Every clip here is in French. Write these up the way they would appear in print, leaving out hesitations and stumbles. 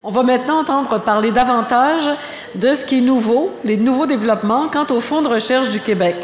On va maintenant entendre parler davantage de ce qui est nouveau, les nouveaux développements quant au Fonds de recherche du Québec,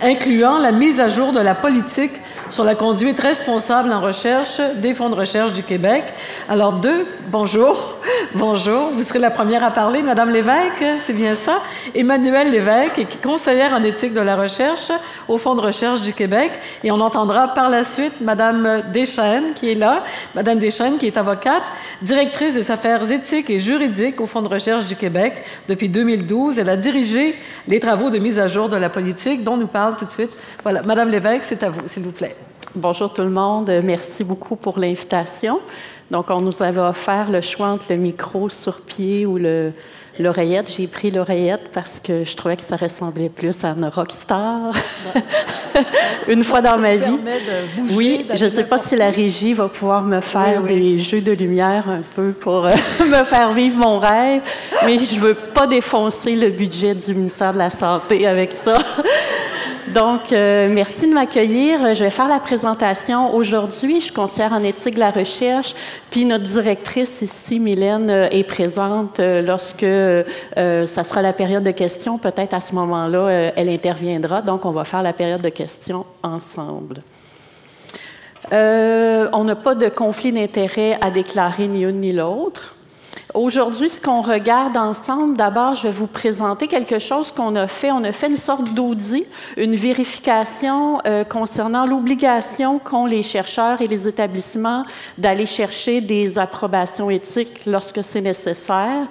incluant la mise à jour de la politique sur la conduite responsable en recherche des fonds de recherche du Québec. Alors, bonjour. Bonjour. Vous serez la première à parler, Madame Lévesque, c'est bien ça? Emmanuelle Lévesque, qui est conseillère en éthique de la recherche au Fonds de recherche du Québec. Et on entendra par la suite Madame Deschênes, qui est là. Madame Deschênes, qui est avocate, directrice des affaires éthiques et juridiques au Fonds de recherche du Québec depuis 2012. Elle a dirigé les travaux de mise à jour de la politique dont nous parle tout de suite. Voilà. Madame Lévesque, c'est à vous, s'il vous plaît. Bonjour tout le monde. Merci beaucoup pour l'invitation. Donc, on nous avait offert le choix entre le micro sur pied ou l'oreillette. J'ai pris l'oreillette parce que je trouvais que ça ressemblait plus à une rockstar. Une fois dans ma vie. Oui, je ne sais pas si la régie va pouvoir me faire des jeux de lumière un peu pour me faire vivre mon rêve, mais je ne veux pas défoncer le budget du ministère de la Santé avec ça. Donc, merci de m'accueillir. Je vais faire la présentation aujourd'hui. Je suis conseillère en éthique de la recherche, puis notre directrice ici, Mylène, est présente lorsque ça sera la période de questions. Peut-être à ce moment-là, elle interviendra. Donc, on va faire la période de questions ensemble. On n'a pas de conflit d'intérêt à déclarer ni une ni l'autre. Aujourd'hui, ce qu'on regarde ensemble, d'abord, je vais vous présenter quelque chose qu'on a fait. On a fait une sorte d'audit, une vérification concernant l'obligation qu'ont les chercheurs et les établissements d'aller chercher des approbations éthiques lorsque c'est nécessaire.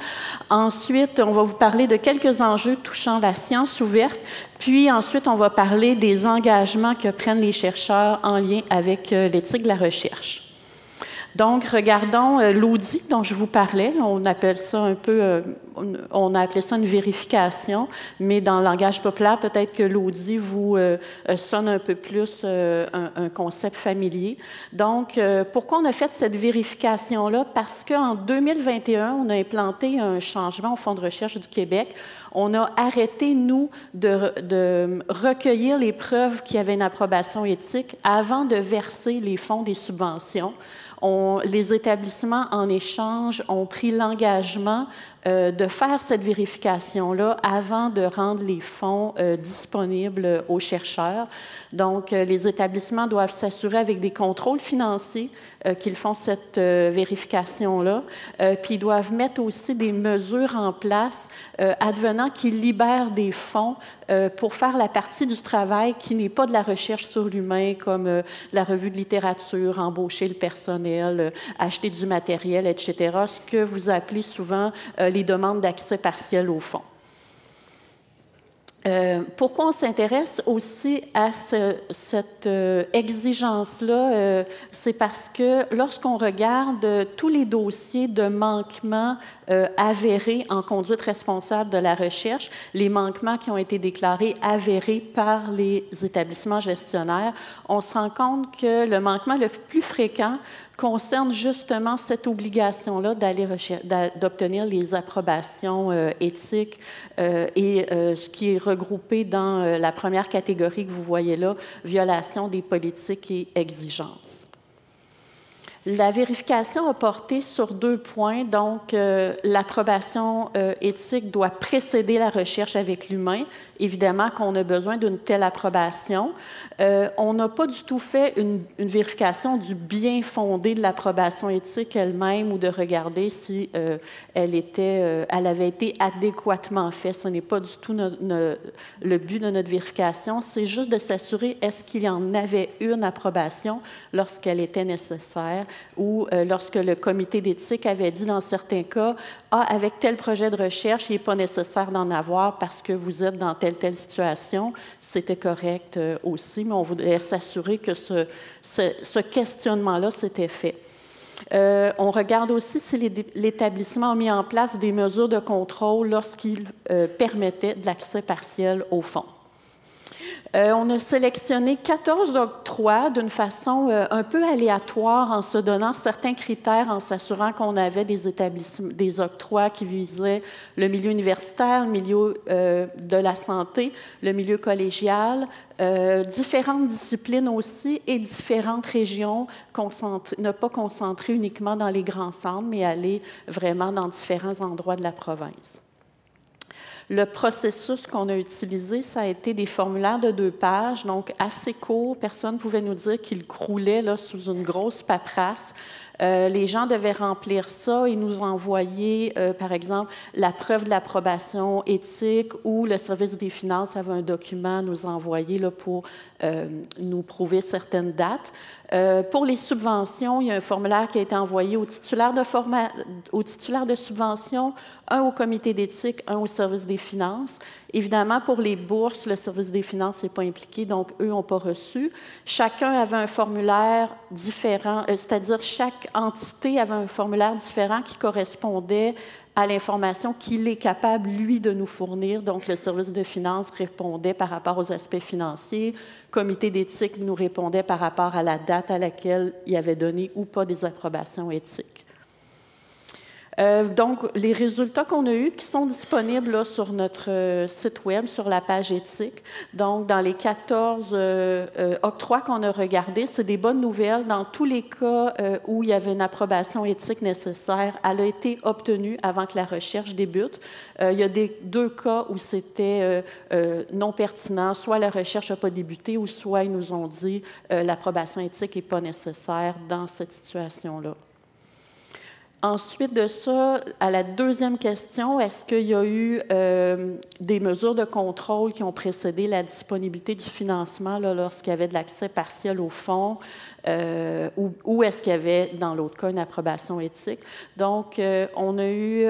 Ensuite, on va vous parler de quelques enjeux touchant la science ouverte. Puis ensuite, on va parler des engagements que prennent les chercheurs en lien avec l'éthique de la recherche. Donc, regardons l'audit dont je vous parlais. On appelle ça un peu, on a appelé ça une vérification, mais dans le langage populaire, peut-être que l'audit vous sonne un peu plus un concept familier. Donc, pourquoi on a fait cette vérification-là? Parce qu'en 2021, on a implanté un changement au Fonds de recherche du Québec. On a arrêté, nous, de recueillir les preuves qu'il y avait une approbation éthique avant de verser les fonds des subventions. Les établissements, en échange, ont pris l'engagement de faire cette vérification-là avant de rendre les fonds disponibles aux chercheurs. Donc, les établissements doivent s'assurer avec des contrôles financiers qu'ils font cette vérification-là, puis ils doivent mettre aussi des mesures en place advenant qu'ils libèrent des fonds pour faire la partie du travail qui n'est pas de la recherche sur l'humain, comme la revue de littérature, embaucher le personnel, acheter du matériel, etc., ce que vous appelez souvent les demandes d'accès partiel au fonds. Pourquoi on s'intéresse aussi à cette exigence-là? C'est parce que lorsqu'on regarde tous les dossiers de manquements avérés en conduite responsable de la recherche, les manquements qui ont été déclarés avérés par les établissements gestionnaires, on se rend compte que le manquement le plus fréquent concerne justement cette obligation-là d'obtenir les approbations éthiques et ce qui est regroupé dans la première catégorie que vous voyez là, violation des politiques et exigences. La vérification a porté sur 2 points. Donc, l'approbation éthique doit précéder la recherche avec l'humain. Évidemment qu'on a besoin d'une telle approbation. On n'a pas du tout fait une vérification du bien fondé de l'approbation éthique elle-même ou de regarder si elle avait été adéquatement faite. Ce n'est pas du tout le but de notre vérification. C'est juste de s'assurer est-ce qu'il y en avait une approbation lorsqu'elle était nécessaire ou lorsque le comité d'éthique avait dit dans certains cas, avec tel projet de recherche, il n'est pas nécessaire d'en avoir parce que vous êtes dans telle situation, c'était correct aussi, mais on voudrait s'assurer que ce questionnement-là s'était fait. On regarde aussi si l'établissement a mis en place des mesures de contrôle lorsqu'il permettait de l'accès partiel au fonds. On a sélectionné 14 octrois d'une façon un peu aléatoire en se donnant certains critères, en s'assurant qu'on avait des octrois qui visaient le milieu universitaire, le milieu de la santé, le milieu collégial, différentes disciplines aussi et différentes régions, ne pas concentrer uniquement dans les grands centres, mais aller vraiment dans différents endroits de la province. Le processus qu'on a utilisé, ça a été des formulaires de 2 pages, donc assez courts. Personne ne pouvait nous dire qu'il croulait là, sous une grosse paperasse. Les gens devaient remplir ça et nous envoyer, par exemple, la preuve de l'approbation éthique ou le service des finances avait un document à nous envoyer là, pour nous prouver certaines dates. Pour les subventions, il y a un formulaire qui a été envoyé au titulaire de subvention, un au comité d'éthique, un au service des finances. Évidemment, pour les bourses, le service des finances n'est pas impliqué, donc eux n'ont pas reçu. Chacun avait un formulaire différent, c'est-à-dire chaque entité avait un formulaire différent qui correspondait à l'information qu'il est capable, lui, de nous fournir. Donc, le service de finances répondait par rapport aux aspects financiers. Le comité d'éthique nous répondait par rapport à la date à laquelle il avait donné ou pas des approbations éthiques. Donc, les résultats qu'on a eus, qui sont disponibles là, sur notre site Web, sur la page éthique. Donc, dans les 14 octrois qu'on a regardés, c'est des bonnes nouvelles. Dans tous les cas où il y avait une approbation éthique nécessaire, elle a été obtenue avant que la recherche débute. Il y a 2 cas où c'était non pertinent, soit la recherche n'a pas débuté, ou soit ils nous ont dit l'approbation éthique n'est pas nécessaire dans cette situation-là. Ensuite de ça, à la deuxième question, est-ce qu'il y a eu des mesures de contrôle qui ont précédé la disponibilité du financement lorsqu'il y avait de l'accès partiel au fonds ou est-ce qu'il y avait, dans l'autre cas, une approbation éthique? Donc, on a eu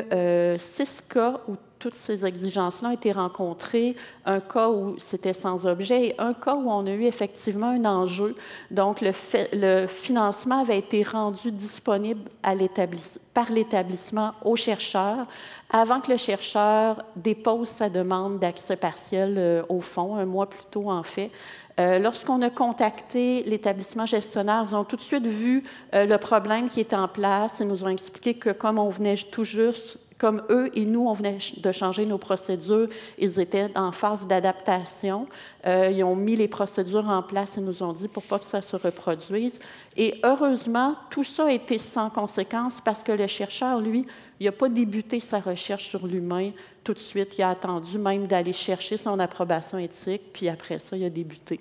6 cas où toutes ces exigences-là ont été rencontrées, un cas où c'était sans objet et un cas où on a eu effectivement un enjeu. Donc, le financement avait été rendu disponible par l'établissement aux chercheurs avant que le chercheur dépose sa demande d'accès partiel au fonds, un mois plus tôt en fait. Lorsqu'on a contacté l'établissement gestionnaire, ils ont tout de suite vu le problème qui était en place et nous ont expliqué que comme on venait tout juste, comme eux et nous, on venait de changer nos procédures, ils étaient en phase d'adaptation. Ils ont mis les procédures en place et nous ont dit pour pas que ça se reproduise. Et heureusement, tout ça a été sans conséquence parce que le chercheur, lui, il n'a pas débuté sa recherche sur l'humain tout de suite. Il a attendu même d'aller chercher son approbation éthique, puis après ça, il a débuté.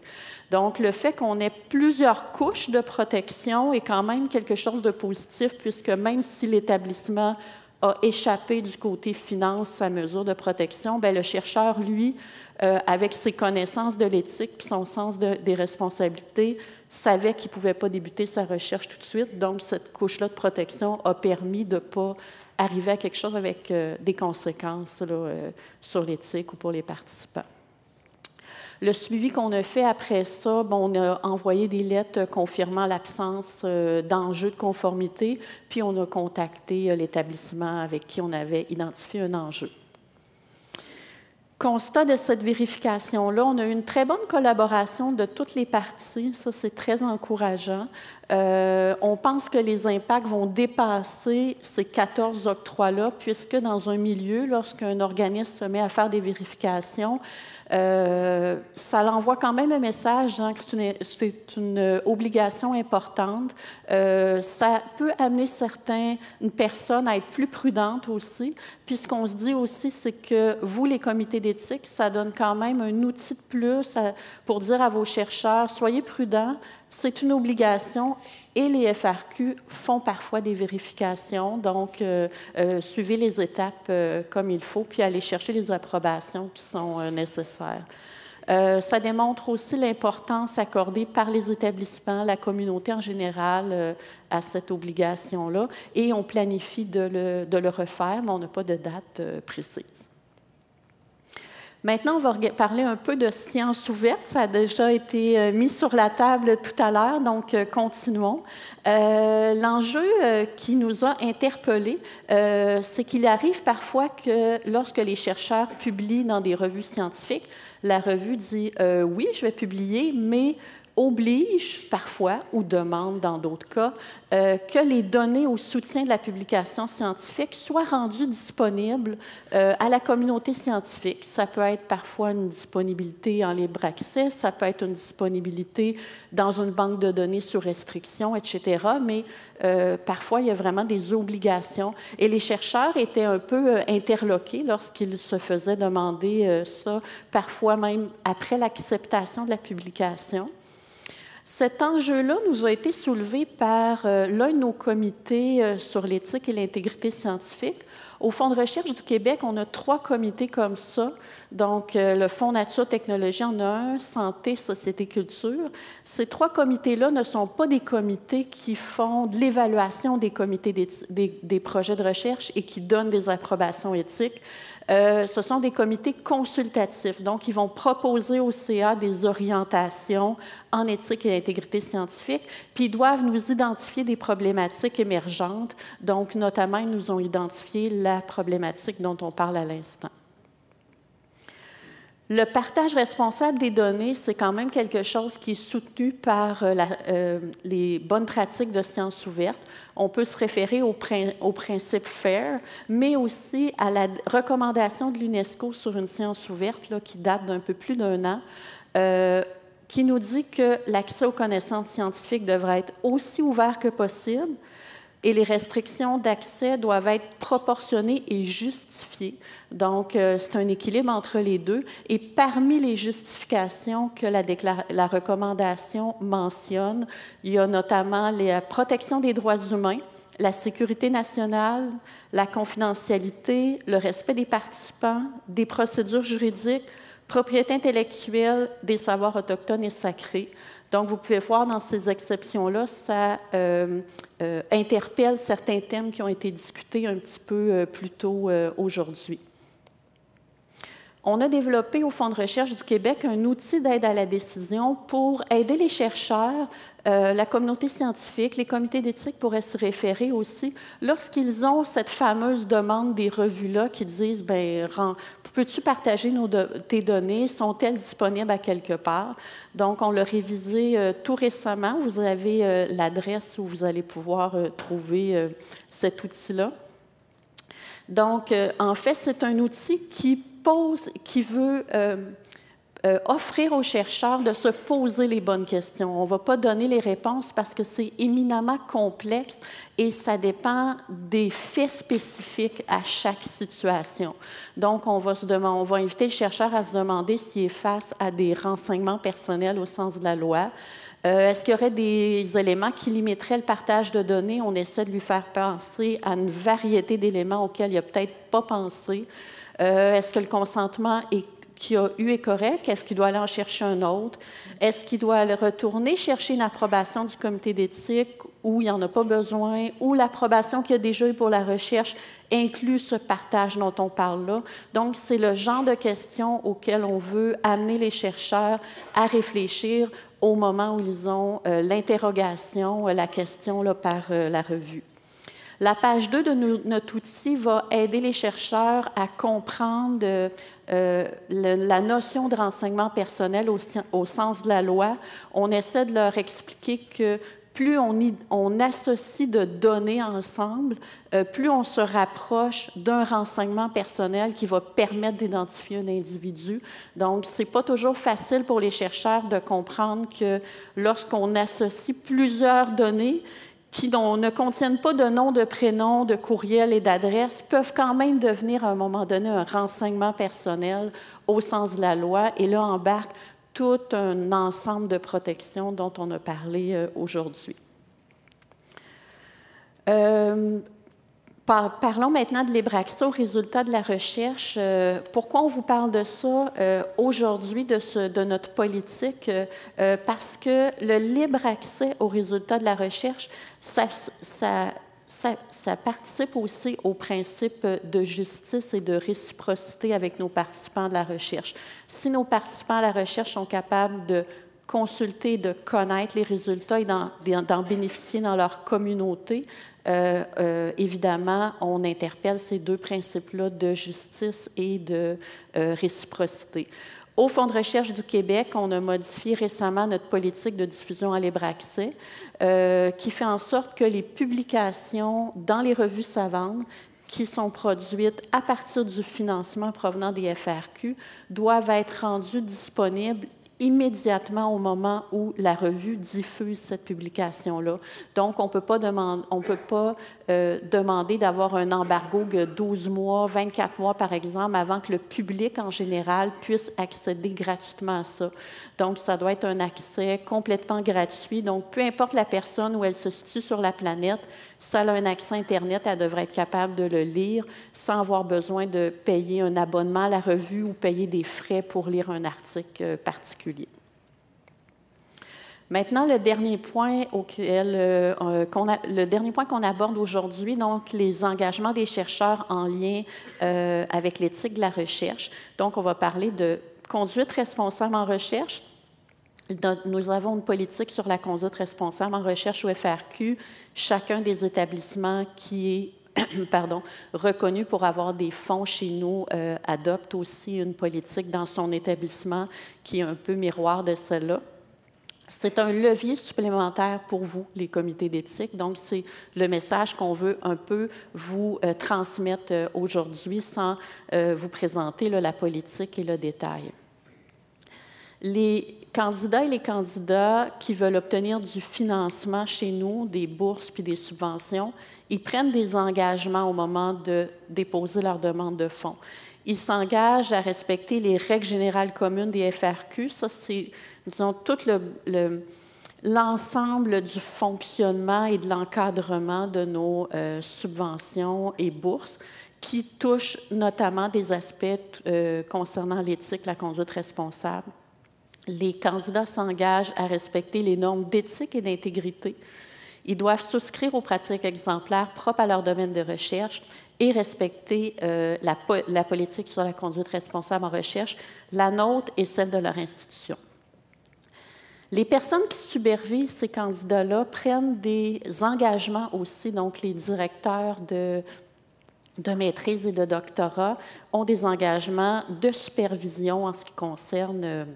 Donc, le fait qu'on ait plusieurs couches de protection est quand même quelque chose de positif, puisque même si l'établissement a échappé du côté finance sa mesure de protection, bien, le chercheur, lui, avec ses connaissances de l'éthique et son sens des responsabilités, savait qu'il ne pouvait pas débuter sa recherche tout de suite. Donc, cette couche-là de protection a permis de ne pas arriver à quelque chose avec des conséquences là, sur l'éthique ou pour les participants. Le suivi qu'on a fait après ça, bon, on a envoyé des lettres confirmant l'absence d'enjeux de conformité, puis on a contacté l'établissement avec qui on avait identifié un enjeu. Constat de cette vérification-là, on a eu une très bonne collaboration de toutes les parties. Ça, c'est très encourageant. On pense que les impacts vont dépasser ces 14 octrois-là, puisque dans un milieu, lorsqu'un organisme se met à faire des vérifications, ça l'envoie quand même un message disant que c'est une obligation importante. Ça peut amener certaines personnes à être plus prudentes aussi. Puis ce qu'on se dit aussi, c'est que vous, les comités d'éthique, ça donne quand même un outil de plus pour dire à vos chercheurs, soyez prudents, c'est une obligation et les FRQ font parfois des vérifications, donc suivez les étapes comme il faut, puis allez chercher les approbations qui sont nécessaires. Ça démontre aussi l'importance accordée par les établissements, la communauté en général, à cette obligation-là, et on planifie de le refaire, mais on n'a pas de date précise. Maintenant, on va parler un peu de sciences ouvertes. Ça a déjà été mis sur la table tout à l'heure, donc continuons. L'enjeu qui nous a interpellés, c'est qu'il arrive parfois que lorsque les chercheurs publient dans des revues scientifiques, la revue dit « oui, je vais publier, mais… » oblige parfois, ou demande dans d'autres cas, que les données au soutien de la publication scientifique soient rendues disponibles à la communauté scientifique. Ça peut être parfois une disponibilité en libre accès, ça peut être une disponibilité dans une banque de données sous restriction, etc., mais parfois, il y a vraiment des obligations. Et les chercheurs étaient un peu interloqués lorsqu'ils se faisaient demander ça, parfois même après l'acceptation de la publication. Cet enjeu-là nous a été soulevé par l'un de nos comités sur l'éthique et l'intégrité scientifique. Au Fonds de recherche du Québec, on a 3 comités comme ça. Donc, le Fonds Nature Technologie en a un, Santé, Société, Culture. Ces 3 comités-là ne sont pas des comités qui font de l'évaluation des comités des projets de recherche et qui donnent des approbations éthiques. Ce sont des comités consultatifs. Donc, ils vont proposer au CA des orientations en éthique et intégrité scientifique, puis ils doivent nous identifier des problématiques émergentes. Donc, notamment, ils nous ont identifié la problématique dont on parle à l'instant. Le partage responsable des données, c'est quand même quelque chose qui est soutenu par les bonnes pratiques de sciences ouvertes. On peut se référer au principe FAIR, mais aussi à la recommandation de l'UNESCO sur une science ouverte là, qui date d'un peu plus d'1 an, qui nous dit que l'accès aux connaissances scientifiques devrait être aussi ouvert que possible, et les restrictions d'accès doivent être proportionnées et justifiées. Donc, c'est un équilibre entre les deux. Et parmi les justifications que la recommandation mentionne, il y a notamment la protection des droits humains, la sécurité nationale, la confidentialité, le respect des participants, des procédures juridiques, propriété intellectuelle, des savoirs autochtones et sacrés. Donc, vous pouvez voir dans ces exceptions-là, ça interpelle certains thèmes qui ont été discutés un petit peu plus tôt aujourd'hui. On a développé au Fonds de recherche du Québec un outil d'aide à la décision pour aider les chercheurs, la communauté scientifique, les comités d'éthique pourraient s'y référer aussi, lorsqu'ils ont cette fameuse demande des revues-là qui disent « bien, peux-tu partager tes données? Sont-elles disponibles à quelque part? » Donc, on l'a révisé tout récemment. Vous avez l'adresse où vous allez pouvoir trouver cet outil-là. Donc, en fait, c'est un outil qui veut offrir aux chercheurs de se poser les bonnes questions. On ne va pas donner les réponses parce que c'est éminemment complexe et ça dépend des faits spécifiques à chaque situation. Donc, on va inviter le chercheur à se demander s'il est face à des renseignements personnels au sens de la loi. Est-ce qu'il y aurait des éléments qui limiteraient le partage de données? On essaie de lui faire penser à une variété d'éléments auxquels il n'a peut-être pas pensé. Est-ce que le consentement qu'il a eu est correct? Est-ce qu'il doit aller en chercher un autre? Est-ce qu'il doit aller retourner chercher une approbation du comité d'éthique où il n'y en a pas besoin, ou l'approbation qu'il y a déjà eu pour la recherche inclut ce partage dont on parle là? Donc, c'est le genre de questions auxquelles on veut amener les chercheurs à réfléchir au moment où ils ont l'interrogation, la question là, par la revue. La page 2 de notre outil va aider les chercheurs à comprendre la notion de renseignement personnel au sens de la loi. On essaie de leur expliquer que plus on associe de données ensemble, plus on se rapproche d'un renseignement personnel qui va permettre d'identifier un individu. Donc, ce n'est pas toujours facile pour les chercheurs de comprendre que lorsqu'on associe plusieurs données, qui ne contiennent pas de nom, de prénom, de courriel et d'adresse, peuvent quand même devenir à un moment donné un renseignement personnel au sens de la loi. Et là embarque tout un ensemble de protections dont on a parlé aujourd'hui. Parlons maintenant de libre accès aux résultats de la recherche. Pourquoi on vous parle de ça aujourd'hui, de notre politique? Parce que le libre accès aux résultats de la recherche, ça ça participe aussi au principe de justice et de réciprocité avec nos participants de la recherche. Si nos participants à la recherche sont capables de consulter, de connaître les résultats et d'en bénéficier dans leur communauté, évidemment, on interpelle ces deux principes-là de justice et de réciprocité. Au Fonds de recherche du Québec, on a modifié récemment notre politique de diffusion à libre accès qui fait en sorte que les publications dans les revues savantes qui sont produites à partir du financement provenant des FRQ doivent être rendues disponibles immédiatement au moment où la revue diffuse cette publication-là. Donc, on ne peut pas demander d'avoir un embargo de 12 mois, 24 mois, par exemple, avant que le public en général puisse accéder gratuitement à ça. Donc, ça doit être un accès complètement gratuit. Donc, peu importe la personne où elle se situe sur la planète, si elle a un accès Internet, elle devrait être capable de le lire sans avoir besoin de payer un abonnement à la revue ou payer des frais pour lire un article particulier. Maintenant, le dernier point qu'on aborde aujourd'hui, donc les engagements des chercheurs en lien avec l'éthique de la recherche. Donc, on va parler de conduite responsable en recherche. Nous avons une politique sur la conduite responsable en recherche au FRQ. Chacun des établissements qui est reconnu pour avoir des fonds chez nous adopte aussi une politique dans son établissement qui est un peu miroir de celle-là. C'est un levier supplémentaire pour vous, les comités d'éthique. Donc, c'est le message qu'on veut un peu vous transmettre aujourd'hui sans vous présenter la politique et le détail. Les candidats et les candidats qui veulent obtenir du financement chez nous, des bourses puis des subventions, ils prennent des engagements au moment de déposer leur demande de fonds. Ils s'engagent à respecter les règles générales communes des FRQ. Ça, c'est, disons, tout l'ensemble du fonctionnement et de l'encadrement de nos subventions et bourses qui touchent notamment des aspects concernant l'éthique, la conduite responsable. Les candidats s'engagent à respecter les normes d'éthique et d'intégrité. Ils doivent souscrire aux pratiques exemplaires propres à leur domaine de recherche et respecter la politique sur la conduite responsable en recherche, la nôtre et celle de leur institution. Les personnes qui supervisent ces candidats-là prennent des engagements aussi, donc les directeurs de maîtrise et de doctorat ont des engagements de supervision en ce qui concerne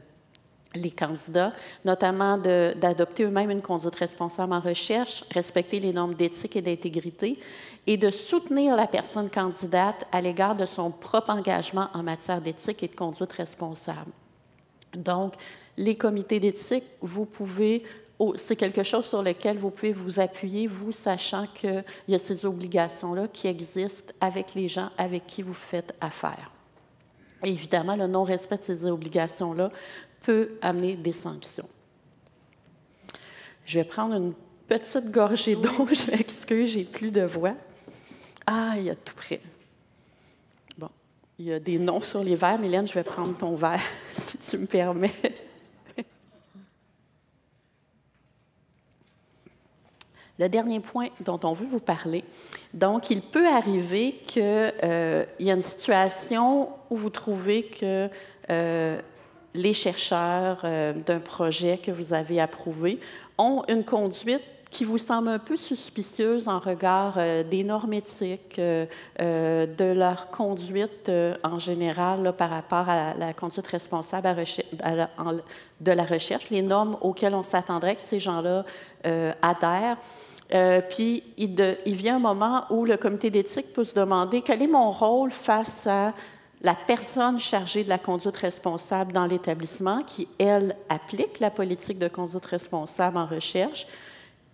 les candidats, notamment d'adopter eux-mêmes une conduite responsable en recherche, respecter les normes d'éthique et d'intégrité et de soutenir la personne candidate à l'égard de son propre engagement en matière d'éthique et de conduite responsable. Donc, les comités d'éthique, c'est quelque chose sur lequel vous pouvez vous appuyer, vous sachant qu'il y a ces obligations-là qui existent avec les gens avec qui vous faites affaire. Et évidemment, le non-respect de ces obligations-là peut amener des sanctions. Je vais prendre une petite gorgée d'eau. Je m'excuse, j'ai plus de voix. Ah, il y a tout près. Bon, il y a des noms sur les verres. Mylène, je vais prendre ton verre, si tu me permets. Le dernier point dont on veut vous parler, donc, il peut arriver qu'il y a une situation où vous trouvez que les chercheurs d'un projet que vous avez approuvé ont une conduite qui vous semble un peu suspicieuse en regard des normes éthiques, de leur conduite en général là, par rapport à la conduite responsable de la recherche, les normes auxquelles on s'attendrait que ces gens-là adhèrent. Puis, il vient un moment où le comité d'éthique peut se demander quel est mon rôle face à la personne chargée de la conduite responsable dans l'établissement qui, elle, applique la politique de conduite responsable en recherche,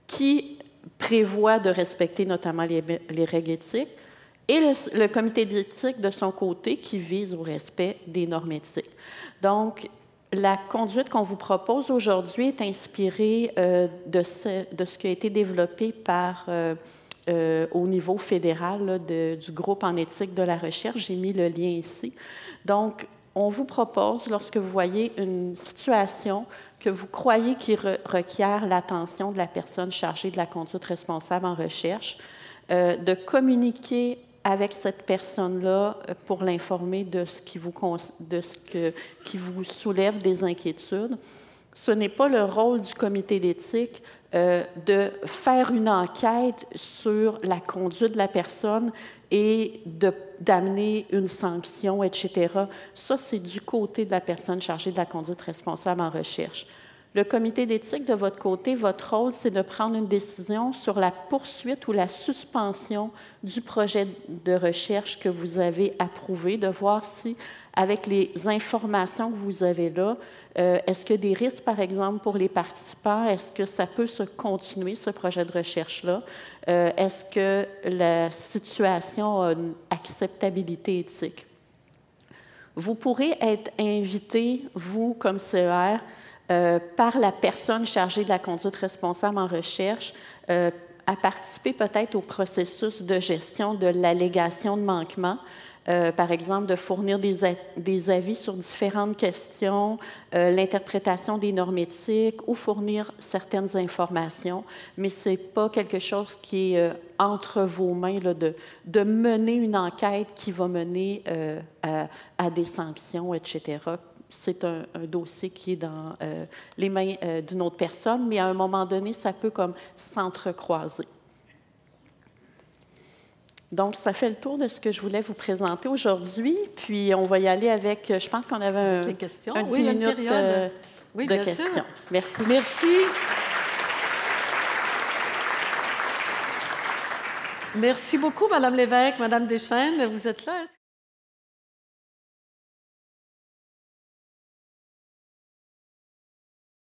qui prévoit de respecter notamment les règles éthiques, et le comité d'éthique de son côté qui vise au respect des normes éthiques. Donc, la conduite qu'on vous propose aujourd'hui est inspirée de ce qui a été développé au niveau fédéral là, du groupe en éthique de la recherche. J'ai mis le lien ici. Donc, on vous propose, lorsque vous voyez une situation que vous croyez qui requiert l'attention de la personne chargée de la conduite responsable en recherche, de communiquer avec cette personne-là pour l'informer de ce qui vous soulève des inquiétudes. Ce n'est pas le rôle du comité d'éthique de faire une enquête sur la conduite de la personne et d'amener une sanction, etc. Ça, c'est du côté de la personne chargée de la conduite responsable en recherche. Le comité d'éthique, de votre côté, votre rôle, c'est de prendre une décision sur la poursuite ou la suspension du projet de recherche que vous avez approuvé, de voir si, avec les informations que vous avez là, est-ce qu'il y a des risques, par exemple, pour les participants? Est-ce que ça peut se continuer, ce projet de recherche-là? Est-ce que la situation a une acceptabilité éthique? Vous pourrez être invité, vous, comme CER, par la personne chargée de la conduite responsable en recherche, à participer peut-être au processus de gestion de l'allégation de manquement, par exemple de fournir des avis sur différentes questions, l'interprétation des normes éthiques ou fournir certaines informations, mais ce n'est pas quelque chose qui est entre vos mains là, de mener une enquête qui va mener à des sanctions, etc. C'est un dossier qui est dans les mains d'une autre personne, mais à un moment donné, ça peut comme s'entrecroiser. Donc, ça fait le tour de ce que je voulais vous présenter aujourd'hui. Puis, on va y aller avec, je pense qu'on avait un 10 minutes de questions. Sûr. Merci. Merci. Merci beaucoup, Mme Lévesque, Mme Deschênes. Vous êtes là.